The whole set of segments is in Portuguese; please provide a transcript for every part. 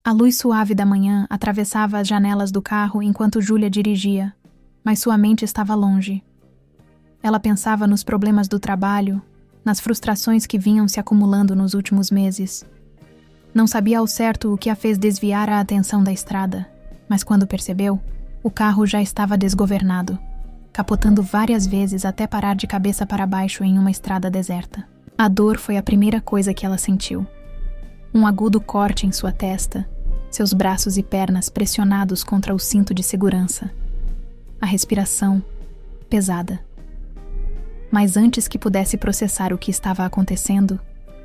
A luz suave da manhã atravessava as janelas do carro enquanto Júlia dirigia, mas sua mente estava longe. Ela pensava nos problemas do trabalho, nas frustrações que vinham se acumulando nos últimos meses. Não sabia ao certo o que a fez desviar a atenção da estrada, mas quando percebeu, o carro já estava desgovernado, capotando várias vezes até parar de cabeça para baixo em uma estrada deserta. A dor foi a primeira coisa que ela sentiu. Um agudo corte em sua testa, seus braços e pernas pressionados contra o cinto de segurança. A respiração pesada. Mas antes que pudesse processar o que estava acontecendo,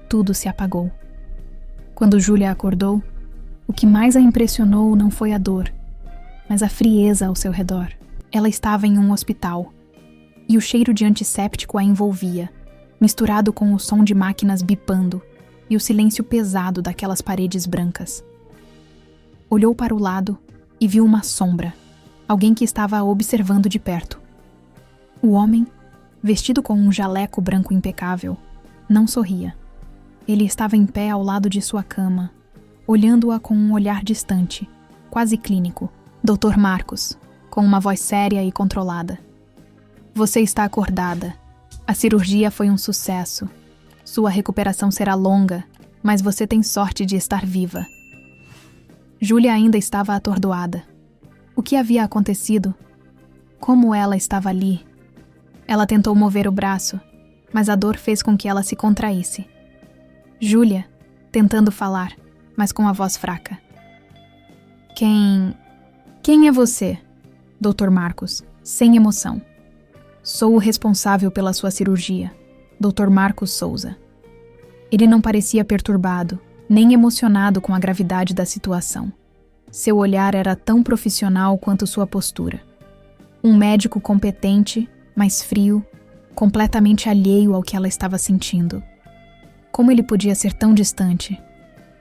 tudo se apagou. Quando Júlia acordou, o que mais a impressionou não foi a dor, mas a frieza ao seu redor. Ela estava em um hospital, e o cheiro de antisséptico a envolvia, misturado com o som de máquinas bipando e o silêncio pesado daquelas paredes brancas. Olhou para o lado e viu uma sombra, alguém que estava a observando de perto. O homem, vestido com um jaleco branco impecável, não sorria. Ele estava em pé ao lado de sua cama, olhando-a com um olhar distante, quase clínico. Dr. Marcos, com uma voz séria e controlada. Você está acordada. A cirurgia foi um sucesso. Sua recuperação será longa, mas você tem sorte de estar viva. Júlia ainda estava atordoada. O que havia acontecido? Como ela estava ali? Ela tentou mover o braço, mas a dor fez com que ela se contraísse. Júlia, tentando falar, mas com a voz fraca. Quem é você? Dr. Marcos, sem emoção. Sou o responsável pela sua cirurgia, Dr. Marcos Souza. Ele não parecia perturbado, nem emocionado com a gravidade da situação. Seu olhar era tão profissional quanto sua postura. Um médico competente, mas frio, completamente alheio ao que ela estava sentindo. Como ele podia ser tão distante?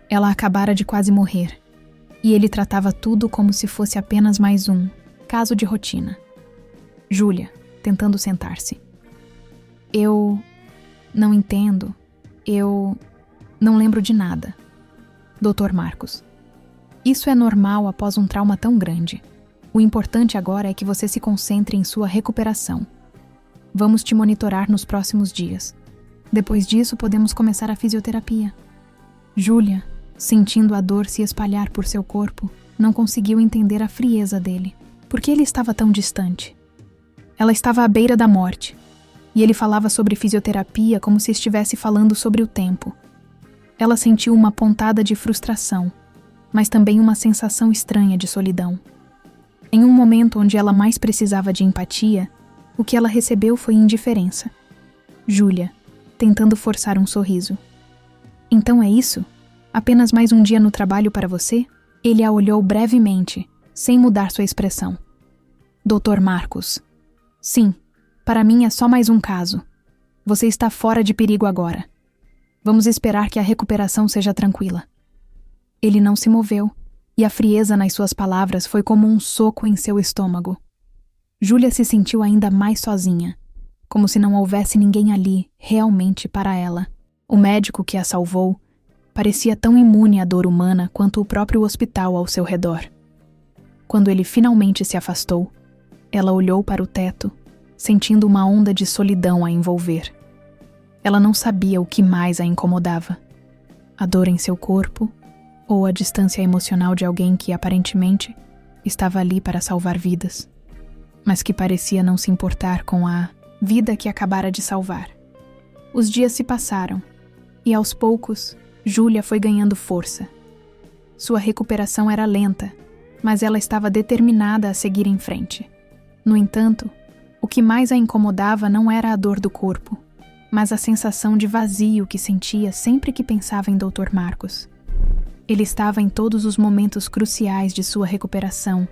Ela acabara de quase morrer, e ele tratava tudo como se fosse apenas mais um caso de rotina. Júlia, tentando sentar-se. Eu não entendo. Eu não lembro de nada. Dr. Marcos. Isso é normal após um trauma tão grande. O importante agora é que você se concentre em sua recuperação. Vamos te monitorar nos próximos dias. Depois disso, podemos começar a fisioterapia. Júlia, sentindo a dor se espalhar por seu corpo, não conseguiu entender a frieza dele. Por que ele estava tão distante? Ela estava à beira da morte, e ele falava sobre fisioterapia como se estivesse falando sobre o tempo. Ela sentiu uma pontada de frustração, mas também uma sensação estranha de solidão. Em um momento onde ela mais precisava de empatia, o que ela recebeu foi indiferença. Júlia, tentando forçar um sorriso. Então é isso? Apenas mais um dia no trabalho para você? Ele a olhou brevemente, sem mudar sua expressão. Dr. Marcos. Sim, para mim é só mais um caso. Você está fora de perigo agora. Vamos esperar que a recuperação seja tranquila. Ele não se moveu, e a frieza nas suas palavras foi como um soco em seu estômago. Júlia se sentiu ainda mais sozinha, como se não houvesse ninguém ali, realmente, para ela. O médico que a salvou parecia tão imune à dor humana quanto o próprio hospital ao seu redor. Quando ele finalmente se afastou, ela olhou para o teto, sentindo uma onda de solidão a envolver. Ela não sabia o que mais a incomodava. A dor em seu corpo ou a distância emocional de alguém que, aparentemente, estava ali para salvar vidas, mas que parecia não se importar com a vida que acabara de salvar. Os dias se passaram, e aos poucos, Júlia foi ganhando força. Sua recuperação era lenta, mas ela estava determinada a seguir em frente. No entanto, o que mais a incomodava não era a dor do corpo, mas a sensação de vazio que sentia sempre que pensava em Dr. Marcos. Ele estava em todos os momentos cruciais de sua recuperação,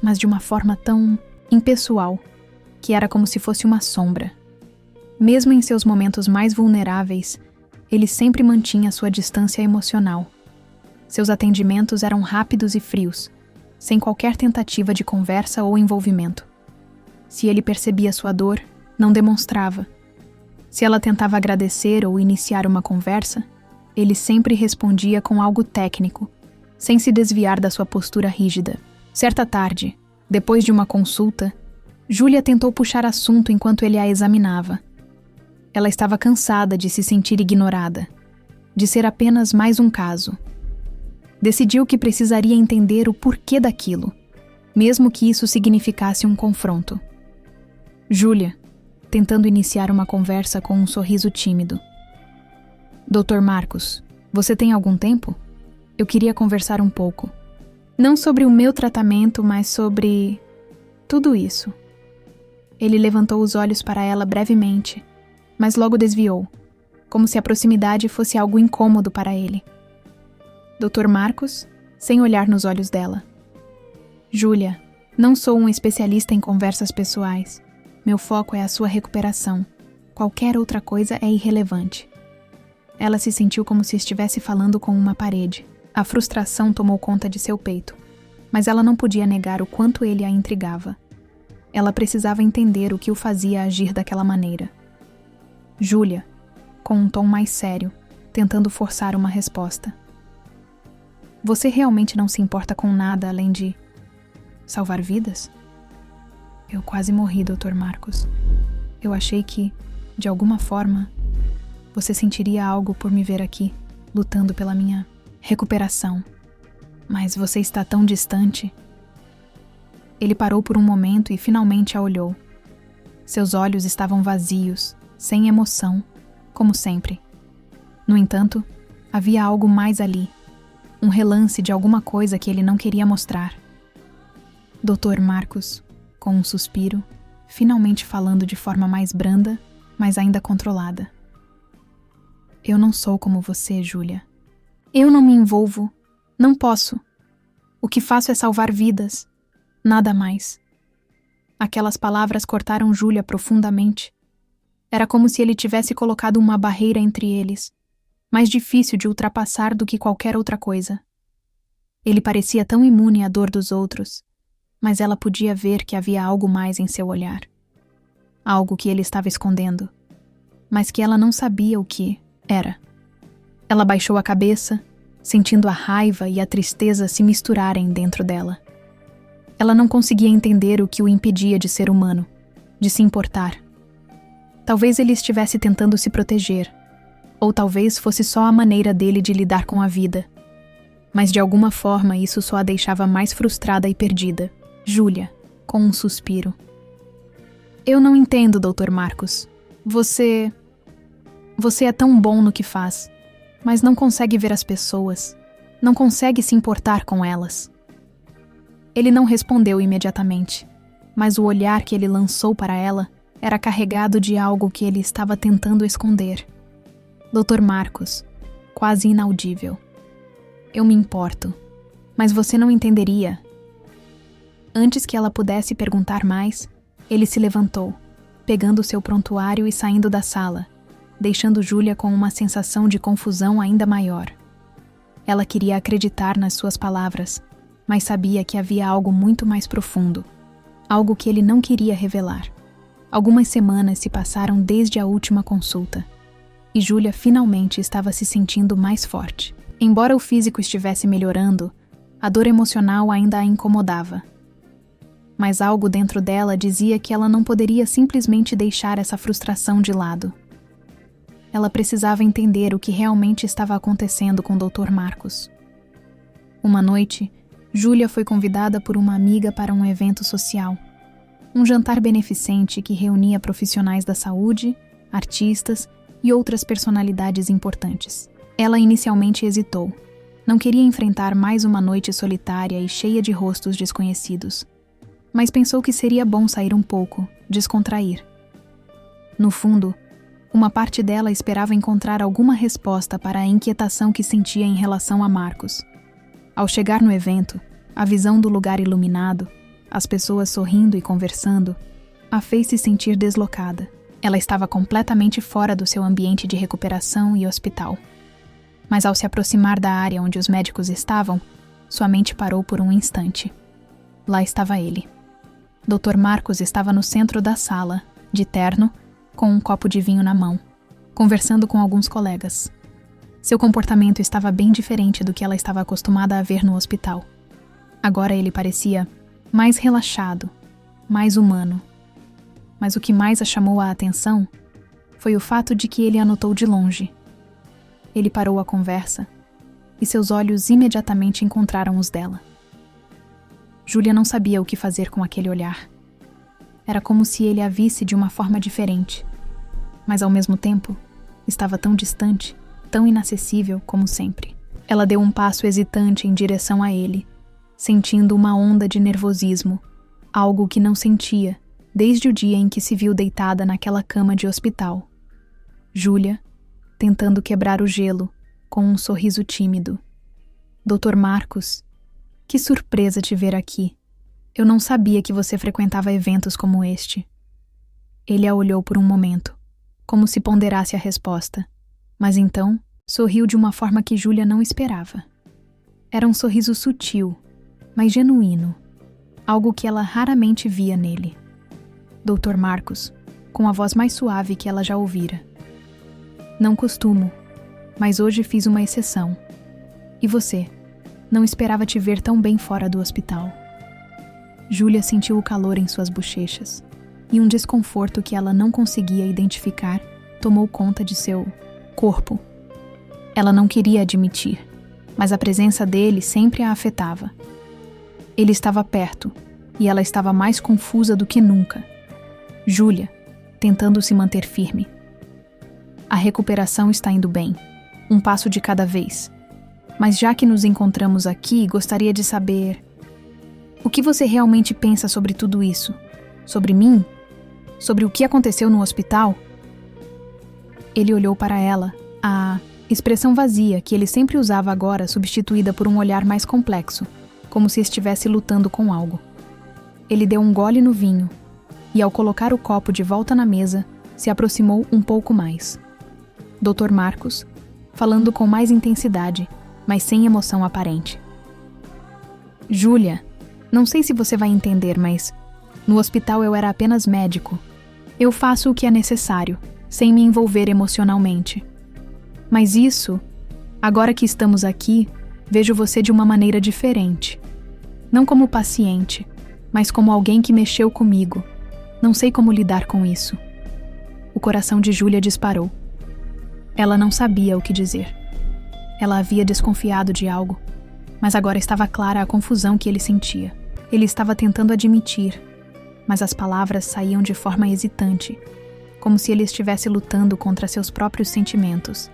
mas de uma forma tão impessoal, que era como se fosse uma sombra. Mesmo em seus momentos mais vulneráveis, ele sempre mantinha sua distância emocional. Seus atendimentos eram rápidos e frios, sem qualquer tentativa de conversa ou envolvimento. Se ele percebia sua dor, não demonstrava. Se ela tentava agradecer ou iniciar uma conversa, ele sempre respondia com algo técnico, sem se desviar da sua postura rígida. Certa tarde, depois de uma consulta, Júlia tentou puxar assunto enquanto ele a examinava. Ela estava cansada de se sentir ignorada, de ser apenas mais um caso. Decidiu que precisaria entender o porquê daquilo, mesmo que isso significasse um confronto. Júlia, tentando iniciar uma conversa com um sorriso tímido. Dr. Marcos, você tem algum tempo? Eu queria conversar um pouco. Não sobre o meu tratamento, mas sobre tudo isso. Ele levantou os olhos para ela brevemente, mas logo desviou, como se a proximidade fosse algo incômodo para ele. Dr. Marcos, sem olhar nos olhos dela. Júlia, não sou um especialista em conversas pessoais. Meu foco é a sua recuperação. Qualquer outra coisa é irrelevante. Ela se sentiu como se estivesse falando com uma parede. A frustração tomou conta de seu peito, mas ela não podia negar o quanto ele a intrigava. Ela precisava entender o que o fazia agir daquela maneira. Júlia, com um tom mais sério, tentando forçar uma resposta. Você realmente não se importa com nada além de salvar vidas? Eu quase morri, Dr. Marcos. Eu achei que, de alguma forma, você sentiria algo por me ver aqui, lutando pela minha recuperação. Mas você está tão distante. Ele parou por um momento e finalmente a olhou. Seus olhos estavam vazios, sem emoção, como sempre. No entanto, havia algo mais ali. Um relance de alguma coisa que ele não queria mostrar. Dr. Marcos, com um suspiro, finalmente falando de forma mais branda, mas ainda controlada. Eu não sou como você, Júlia. Eu não me envolvo. Não posso. O que faço é salvar vidas. Nada mais. Aquelas palavras cortaram Júlia profundamente. Era como se ele tivesse colocado uma barreira entre eles, mais difícil de ultrapassar do que qualquer outra coisa. Ele parecia tão imune à dor dos outros, mas ela podia ver que havia algo mais em seu olhar. Algo que ele estava escondendo, mas que ela não sabia o que era. Ela baixou a cabeça, sentindo a raiva e a tristeza se misturarem dentro dela. Ela não conseguia entender o que o impedia de ser humano, de se importar. Talvez ele estivesse tentando se proteger, ou talvez fosse só a maneira dele de lidar com a vida. Mas de alguma forma isso só a deixava mais frustrada e perdida. Júlia, com um suspiro. Eu não entendo, Dr. Marcos. Você é tão bom no que faz, mas não consegue ver as pessoas, não consegue se importar com elas. Ele não respondeu imediatamente, mas o olhar que ele lançou para ela era carregado de algo que ele estava tentando esconder. Dr. Marcos, quase inaudível. Eu me importo, mas você não entenderia. Antes que ela pudesse perguntar mais, ele se levantou, pegando seu prontuário e saindo da sala, deixando Júlia com uma sensação de confusão ainda maior. Ela queria acreditar nas suas palavras, mas sabia que havia algo muito mais profundo, algo que ele não queria revelar. Algumas semanas se passaram desde a última consulta, e Júlia finalmente estava se sentindo mais forte. Embora o físico estivesse melhorando, a dor emocional ainda a incomodava. Mas algo dentro dela dizia que ela não poderia simplesmente deixar essa frustração de lado. Ela precisava entender o que realmente estava acontecendo com o Dr. Marcos. Uma noite, Júlia foi convidada por uma amiga para um evento social. Um jantar beneficente que reunia profissionais da saúde, artistas e outras personalidades importantes. Ela inicialmente hesitou. Não queria enfrentar mais uma noite solitária e cheia de rostos desconhecidos. Mas pensou que seria bom sair um pouco, descontrair. No fundo, uma parte dela esperava encontrar alguma resposta para a inquietação que sentia em relação a Marcos. Ao chegar no evento, a visão do lugar iluminado, as pessoas sorrindo e conversando, a fez se sentir deslocada. Ela estava completamente fora do seu ambiente de recuperação e hospital. Mas ao se aproximar da área onde os médicos estavam, sua mente parou por um instante. Lá estava ele. Dr. Marcos estava no centro da sala, de terno, com um copo de vinho na mão, conversando com alguns colegas. Seu comportamento estava bem diferente do que ela estava acostumada a ver no hospital. Agora ele parecia mais relaxado, mais humano. Mas o que mais a chamou a atenção foi o fato de que ele a notou de longe. Ele parou a conversa e seus olhos imediatamente encontraram os dela. Júlia não sabia o que fazer com aquele olhar. Era como se ele a visse de uma forma diferente, mas ao mesmo tempo estava tão distante, tão inacessível como sempre. Ela deu um passo hesitante em direção a ele, sentindo uma onda de nervosismo, algo que não sentia desde o dia em que se viu deitada naquela cama de hospital. Júlia, tentando quebrar o gelo, com um sorriso tímido. Dr. Marcos, que surpresa te ver aqui. Eu não sabia que você frequentava eventos como este. Ele a olhou por um momento, como se ponderasse a resposta, mas então sorriu de uma forma que Júlia não esperava. Era um sorriso sutil, mas genuíno, algo que ela raramente via nele. Dr. Marcos, com a voz mais suave que ela já ouvira. Não costumo, mas hoje fiz uma exceção. E você? Não esperava te ver tão bem fora do hospital. Júlia sentiu o calor em suas bochechas, e um desconforto que ela não conseguia identificar tomou conta de seu corpo. Ela não queria admitir, mas a presença dele sempre a afetava. Ele estava perto, e ela estava mais confusa do que nunca. Júlia, tentando se manter firme. A recuperação está indo bem, um passo de cada vez. Mas já que nos encontramos aqui, gostaria de saber... O que você realmente pensa sobre tudo isso? Sobre mim? Sobre o que aconteceu no hospital? Ele olhou para ela, a expressão vazia que ele sempre usava agora substituída por um olhar mais complexo, como se estivesse lutando com algo. Ele deu um gole no vinho, e ao colocar o copo de volta na mesa, se aproximou um pouco mais. Dr. Marcos, falando com mais intensidade, mas sem emoção aparente. Júlia, não sei se você vai entender, mas no hospital eu era apenas médico. Eu faço o que é necessário, sem me envolver emocionalmente. Mas isso, agora que estamos aqui, vejo você de uma maneira diferente. Não como paciente, mas como alguém que mexeu comigo. Não sei como lidar com isso. O coração de Júlia disparou. Ela não sabia o que dizer. Ela havia desconfiado de algo, mas agora estava clara a confusão que ele sentia. Ele estava tentando admitir, mas as palavras saíam de forma hesitante, como se ele estivesse lutando contra seus próprios sentimentos.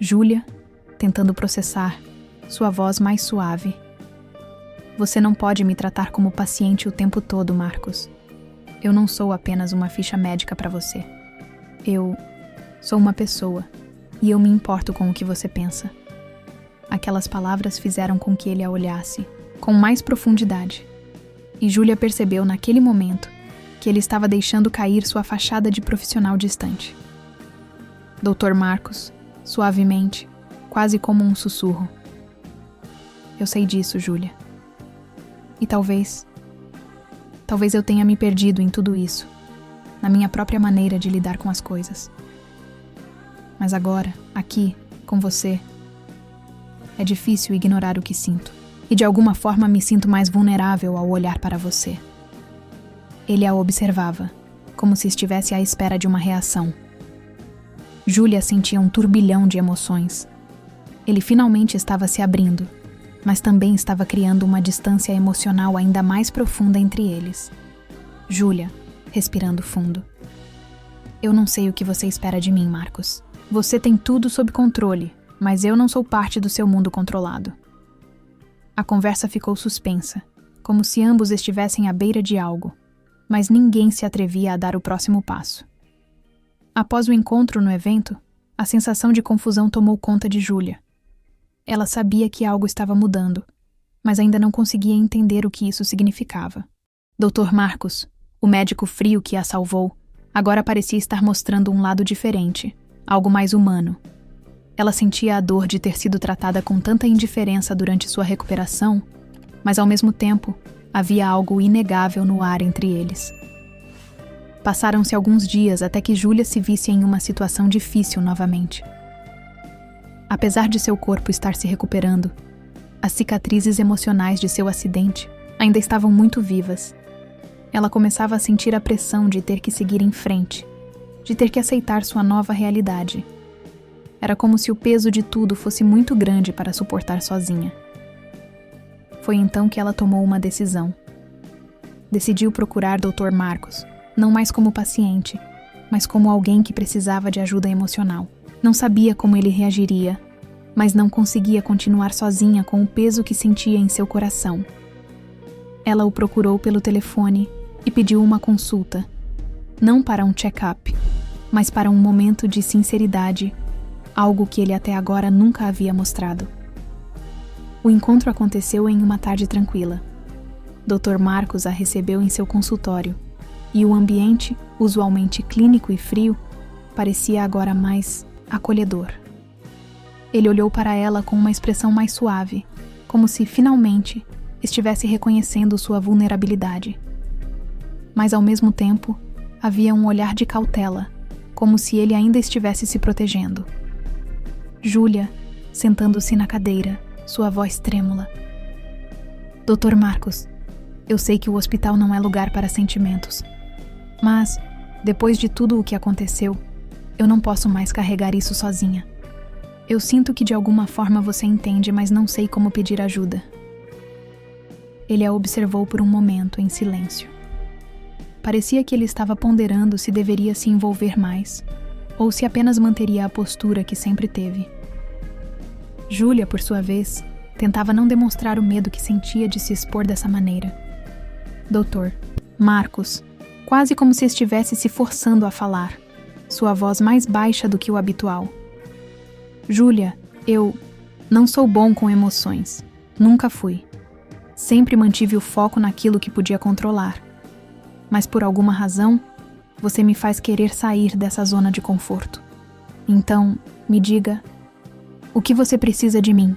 Júlia, tentando processar, sua voz mais suave. Você não pode me tratar como paciente o tempo todo, Marcos. Eu não sou apenas uma ficha médica para você. Eu sou uma pessoa, e eu me importo com o que você pensa. Aquelas palavras fizeram com que ele a olhasse, com mais profundidade. E Júlia percebeu naquele momento que ele estava deixando cair sua fachada de profissional distante. Dr. Marcos, suavemente, quase como um sussurro. Eu sei disso, Júlia. E talvez eu tenha me perdido em tudo isso, na minha própria maneira de lidar com as coisas. Mas agora, aqui, com você, é difícil ignorar o que sinto. E de alguma forma me sinto mais vulnerável ao olhar para você. Ele a observava, como se estivesse à espera de uma reação. Júlia sentia um turbilhão de emoções. Ele finalmente estava se abrindo, mas também estava criando uma distância emocional ainda mais profunda entre eles. Júlia, respirando fundo. Eu não sei o que você espera de mim, Marcos. Você tem tudo sob controle, mas eu não sou parte do seu mundo controlado. A conversa ficou suspensa, como se ambos estivessem à beira de algo, mas ninguém se atrevia a dar o próximo passo. Após o encontro no evento, a sensação de confusão tomou conta de Júlia. Ela sabia que algo estava mudando, mas ainda não conseguia entender o que isso significava. Dr. Marcos, o médico frio que a salvou, agora parecia estar mostrando um lado diferente, algo mais humano. Ela sentia a dor de ter sido tratada com tanta indiferença durante sua recuperação, mas ao mesmo tempo, havia algo inegável no ar entre eles. Passaram-se alguns dias até que Júlia se visse em uma situação difícil novamente. Apesar de seu corpo estar se recuperando, as cicatrizes emocionais de seu acidente ainda estavam muito vivas. Ela começava a sentir a pressão de ter que seguir em frente, de ter que aceitar sua nova realidade. Era como se o peso de tudo fosse muito grande para suportar sozinha. Foi então que ela tomou uma decisão. Decidiu procurar Dr. Marcos, não mais como paciente, mas como alguém que precisava de ajuda emocional. Não sabia como ele reagiria, mas não conseguia continuar sozinha com o peso que sentia em seu coração. Ela o procurou pelo telefone e pediu uma consulta, não para um check-up, mas para um momento de sinceridade, algo que ele até agora nunca havia mostrado. O encontro aconteceu em uma tarde tranquila. Dr. Marcos a recebeu em seu consultório, e o ambiente, usualmente clínico e frio, parecia agora mais acolhedor. Ele olhou para ela com uma expressão mais suave, como se, finalmente, estivesse reconhecendo sua vulnerabilidade. Mas, ao mesmo tempo, havia um olhar de cautela, como se ele ainda estivesse se protegendo. Júlia, sentando-se na cadeira, sua voz trêmula. Dr. Marcos, eu sei que o hospital não é lugar para sentimentos, mas, depois de tudo o que aconteceu, eu não posso mais carregar isso sozinha. Eu sinto que de alguma forma você entende, mas não sei como pedir ajuda. Ele a observou por um momento, em silêncio. Parecia que ele estava ponderando se deveria se envolver mais, ou se apenas manteria a postura que sempre teve. Júlia, por sua vez, tentava não demonstrar o medo que sentia de se expor dessa maneira. Dr. Marcos, quase como se estivesse se forçando a falar, sua voz mais baixa do que o habitual. Júlia, eu não sou bom com emoções. Nunca fui. Sempre mantive o foco naquilo que podia controlar. Mas por alguma razão, você me faz querer sair dessa zona de conforto. Então, me diga, o que você precisa de mim?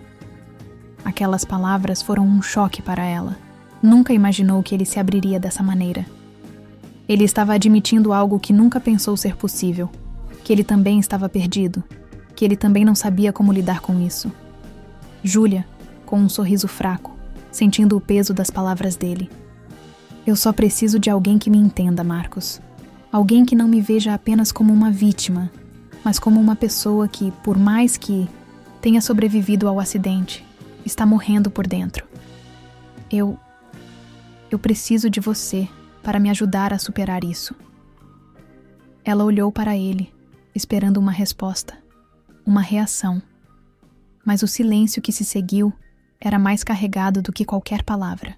Aquelas palavras foram um choque para ela. Nunca imaginou que ele se abriria dessa maneira. Ele estava admitindo algo que nunca pensou ser possível, que ele também estava perdido, que ele também não sabia como lidar com isso. Júlia, com um sorriso fraco, sentindo o peso das palavras dele. Eu só preciso de alguém que me entenda, Marcos. Alguém que não me veja apenas como uma vítima, mas como uma pessoa que, por mais que tenha sobrevivido ao acidente, está morrendo por dentro. Eu preciso de você para me ajudar a superar isso. Ela olhou para ele, esperando uma resposta, uma reação. Mas o silêncio que se seguiu era mais carregado do que qualquer palavra.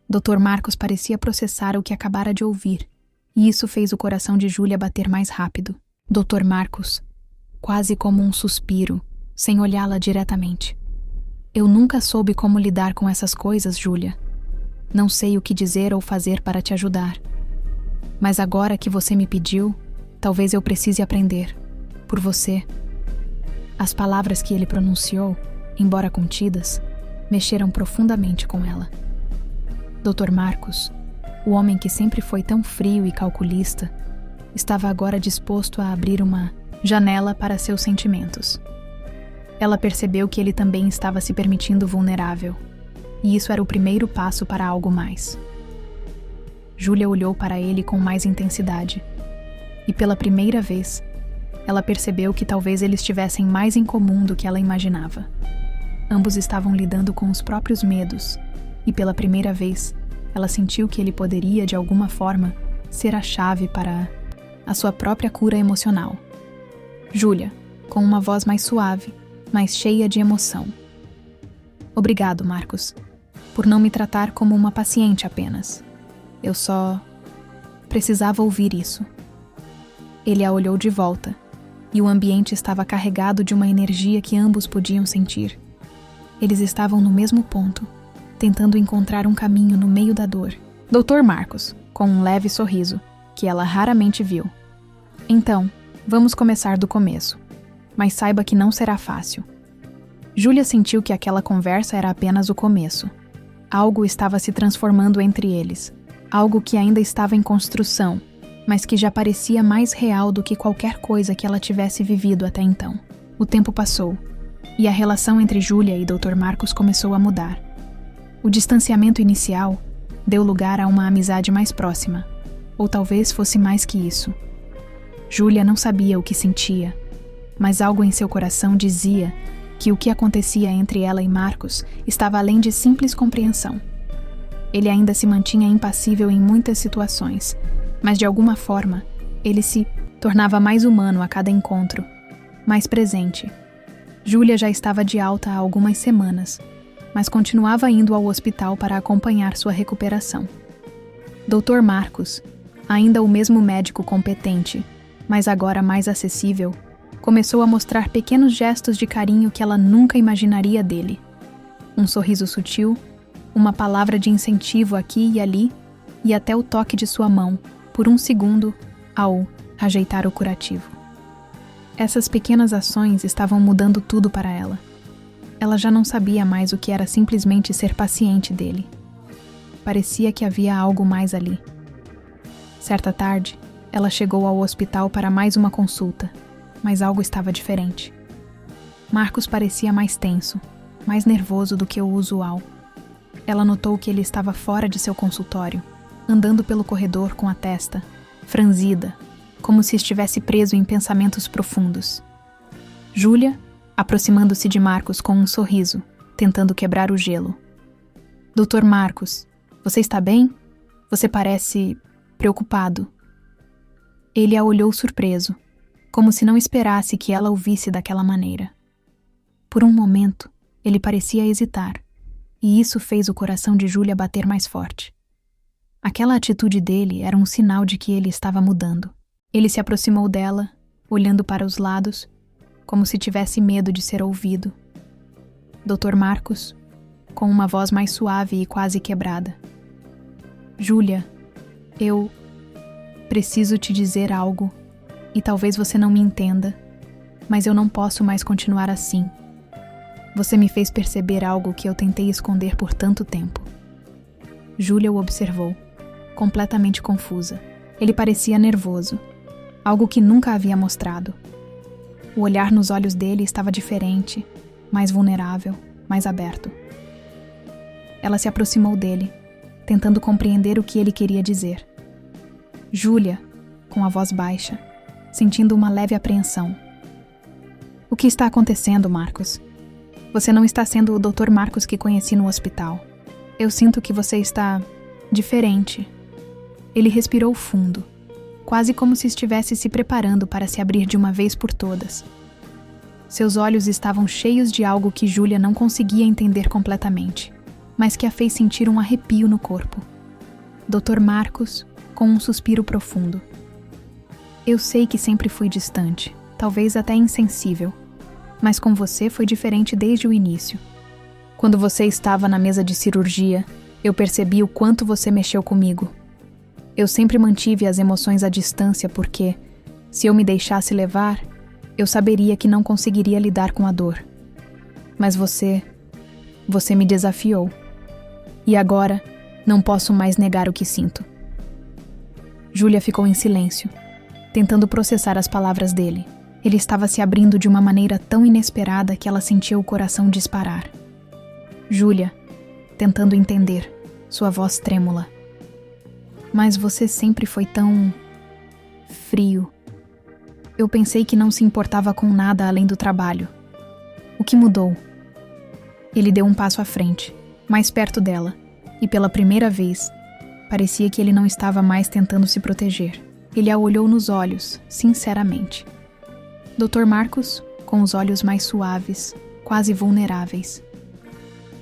Dr. Marcos parecia processar o que acabara de ouvir, e isso fez o coração de Júlia bater mais rápido. Dr. Marcos, quase como um suspiro, sem olhá-la diretamente. Eu nunca soube como lidar com essas coisas, Júlia. Não sei o que dizer ou fazer para te ajudar. Mas agora que você me pediu, talvez eu precise aprender. Por você. As palavras que ele pronunciou, embora contidas, mexeram profundamente com ela. Dr. Marcos, o homem que sempre foi tão frio e calculista, estava agora disposto a abrir uma janela para seus sentimentos. Ela percebeu que ele também estava se permitindo vulnerável, e isso era o primeiro passo para algo mais. Júlia olhou para ele com mais intensidade, e pela primeira vez, ela percebeu que talvez eles tivessem mais em comum do que ela imaginava. Ambos estavam lidando com os próprios medos, e pela primeira vez, ela sentiu que ele poderia, de alguma forma, ser a chave para a sua própria cura emocional. Júlia, com uma voz mais suave, mas cheia de emoção. Obrigado, Marcos, por não me tratar como uma paciente apenas. Eu só precisava ouvir isso. Ele a olhou de volta, e o ambiente estava carregado de uma energia que ambos podiam sentir. Eles estavam no mesmo ponto, tentando encontrar um caminho no meio da dor. Dr. Marcos, com um leve sorriso, que ela raramente viu. Então, vamos começar do começo. Mas saiba que não será fácil. Júlia sentiu que aquela conversa era apenas o começo. Algo estava se transformando entre eles. Algo que ainda estava em construção, mas que já parecia mais real do que qualquer coisa que ela tivesse vivido até então. O tempo passou, e a relação entre Júlia e Dr. Marcos começou a mudar. O distanciamento inicial deu lugar a uma amizade mais próxima, ou talvez fosse mais que isso. Júlia não sabia o que sentia, mas algo em seu coração dizia que o que acontecia entre ela e Marcos estava além de simples compreensão. Ele ainda se mantinha impassível em muitas situações, mas de alguma forma, ele se tornava mais humano a cada encontro, mais presente. Júlia já estava de alta há algumas semanas, mas continuava indo ao hospital para acompanhar sua recuperação. Dr. Marcos, ainda o mesmo médico competente, mas agora mais acessível, começou a mostrar pequenos gestos de carinho que ela nunca imaginaria dele. Um sorriso sutil, uma palavra de incentivo aqui e ali, e até o toque de sua mão, por um segundo, ao ajeitar o curativo. Essas pequenas ações estavam mudando tudo para ela. Ela já não sabia mais o que era simplesmente ser paciente dele. Parecia que havia algo mais ali. Certa tarde, ela chegou ao hospital para mais uma consulta, mas algo estava diferente. Marcos parecia mais tenso, mais nervoso do que o usual. Ela notou que ele estava fora de seu consultório, andando pelo corredor com a testa franzida, como se estivesse preso em pensamentos profundos. Júlia, aproximando-se de Marcos com um sorriso, tentando quebrar o gelo. Dr. Marcos, você está bem? Você parece preocupado. Ele a olhou surpreso, como se não esperasse que ela o visse daquela maneira. Por um momento, ele parecia hesitar, e isso fez o coração de Júlia bater mais forte. Aquela atitude dele era um sinal de que ele estava mudando. Ele se aproximou dela, olhando para os lados, como se tivesse medo de ser ouvido. Dr. Marcos, com uma voz mais suave e quase quebrada. Júlia, eu preciso te dizer algo, e talvez você não me entenda, mas eu não posso mais continuar assim. Você me fez perceber algo que eu tentei esconder por tanto tempo. Júlia o observou, completamente confusa. Ele parecia nervoso, algo que nunca havia mostrado. O olhar nos olhos dele estava diferente, mais vulnerável, mais aberto. Ela se aproximou dele, tentando compreender o que ele queria dizer. Júlia, com a voz baixa, sentindo uma leve apreensão. O que está acontecendo, Marcos? Você não está sendo o Dr. Marcos que conheci no hospital. Eu sinto que você está diferente. Ele respirou fundo, quase como se estivesse se preparando para se abrir de uma vez por todas. Seus olhos estavam cheios de algo que Júlia não conseguia entender completamente, mas que a fez sentir um arrepio no corpo. Dr. Marcos, com um suspiro profundo. Eu sei que sempre fui distante, talvez até insensível, mas com você foi diferente desde o início. Quando você estava na mesa de cirurgia, eu percebi o quanto você mexeu comigo. Eu sempre mantive as emoções à distância porque, se eu me deixasse levar, eu saberia que não conseguiria lidar com a dor. Mas você me desafiou. E agora, não posso mais negar o que sinto. Júlia ficou em silêncio, tentando processar as palavras dele. Ele estava se abrindo de uma maneira tão inesperada que ela sentia o coração disparar. Júlia, tentando entender, sua voz trêmula. Mas você sempre foi tão frio. Eu pensei que não se importava com nada além do trabalho. O que mudou? Ele deu um passo à frente, mais perto dela, e pela primeira vez, parecia que ele não estava mais tentando se proteger. Ele a olhou nos olhos, sinceramente. Dr. Marcos, com os olhos mais suaves, quase vulneráveis.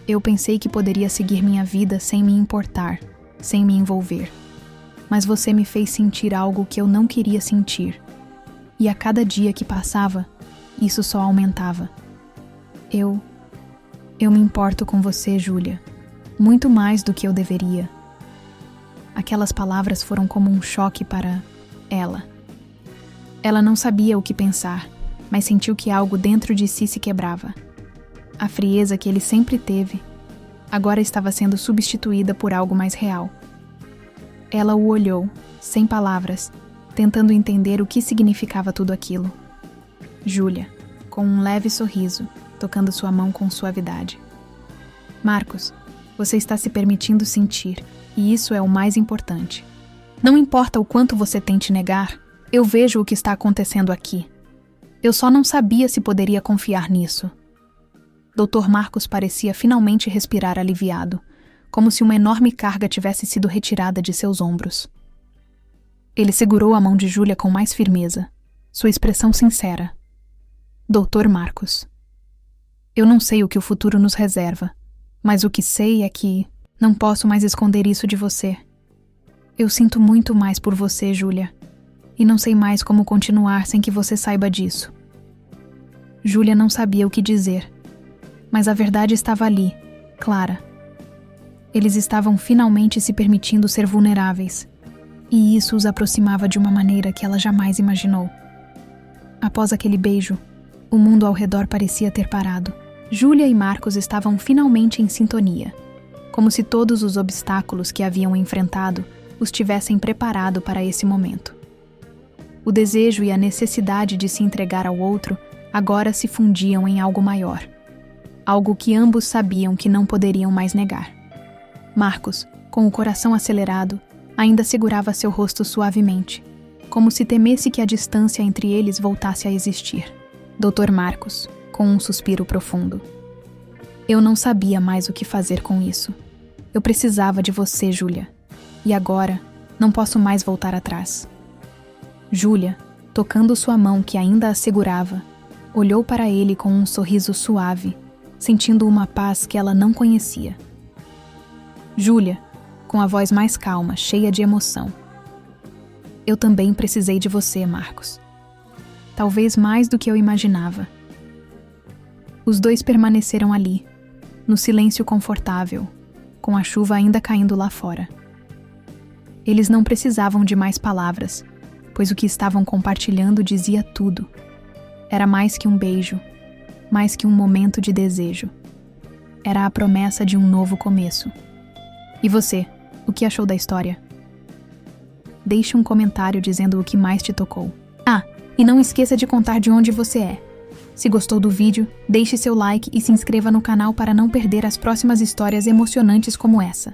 Eu pensei que poderia seguir minha vida sem me importar, sem me envolver. Mas você me fez sentir algo que eu não queria sentir. E a cada dia que passava, isso só aumentava. Eu me importo com você, Júlia. Muito mais do que eu deveria. Aquelas palavras foram como um choque para ela. Ela não sabia o que pensar, mas sentiu que algo dentro de si se quebrava. A frieza que ele sempre teve, agora estava sendo substituída por algo mais real. Ela o olhou, sem palavras, tentando entender o que significava tudo aquilo. Júlia, com um leve sorriso, tocando sua mão com suavidade. Marcos, você está se permitindo sentir, e isso é o mais importante. Não importa o quanto você tente negar, eu vejo o que está acontecendo aqui. Eu só não sabia se poderia confiar nisso. Dr. Marcos parecia finalmente respirar aliviado, como se uma enorme carga tivesse sido retirada de seus ombros. Ele segurou a mão de Júlia com mais firmeza, sua expressão sincera. Dr. Marcos, eu não sei o que o futuro nos reserva, mas o que sei é que não posso mais esconder isso de você. Eu sinto muito mais por você, Júlia, e não sei mais como continuar sem que você saiba disso. Júlia não sabia o que dizer, mas a verdade estava ali, clara. Eles estavam finalmente se permitindo ser vulneráveis, e isso os aproximava de uma maneira que ela jamais imaginou. Após aquele beijo, o mundo ao redor parecia ter parado. Júlia e Marcos estavam finalmente em sintonia, como se todos os obstáculos que haviam enfrentado os tivessem preparado para esse momento. O desejo e a necessidade de se entregar ao outro agora se fundiam em algo maior, algo que ambos sabiam que não poderiam mais negar. Marcos, com o coração acelerado, ainda segurava seu rosto suavemente, como se temesse que a distância entre eles voltasse a existir. Dr. Marcos, com um suspiro profundo. Eu não sabia mais o que fazer com isso. Eu precisava de você, Júlia. E agora, não posso mais voltar atrás. Júlia, tocando sua mão que ainda a segurava, olhou para ele com um sorriso suave, sentindo uma paz que ela não conhecia. Júlia, com a voz mais calma, cheia de emoção. Eu também precisei de você, Marcos. Talvez mais do que eu imaginava. Os dois permaneceram ali, no silêncio confortável, com a chuva ainda caindo lá fora. Eles não precisavam de mais palavras, pois o que estavam compartilhando dizia tudo. Era mais que um beijo, mais que um momento de desejo. Era a promessa de um novo começo. E você, o que achou da história? Deixe um comentário dizendo o que mais te tocou. E não esqueça de contar de onde você é. Se gostou do vídeo, deixe seu like e se inscreva no canal para não perder as próximas histórias emocionantes como essa.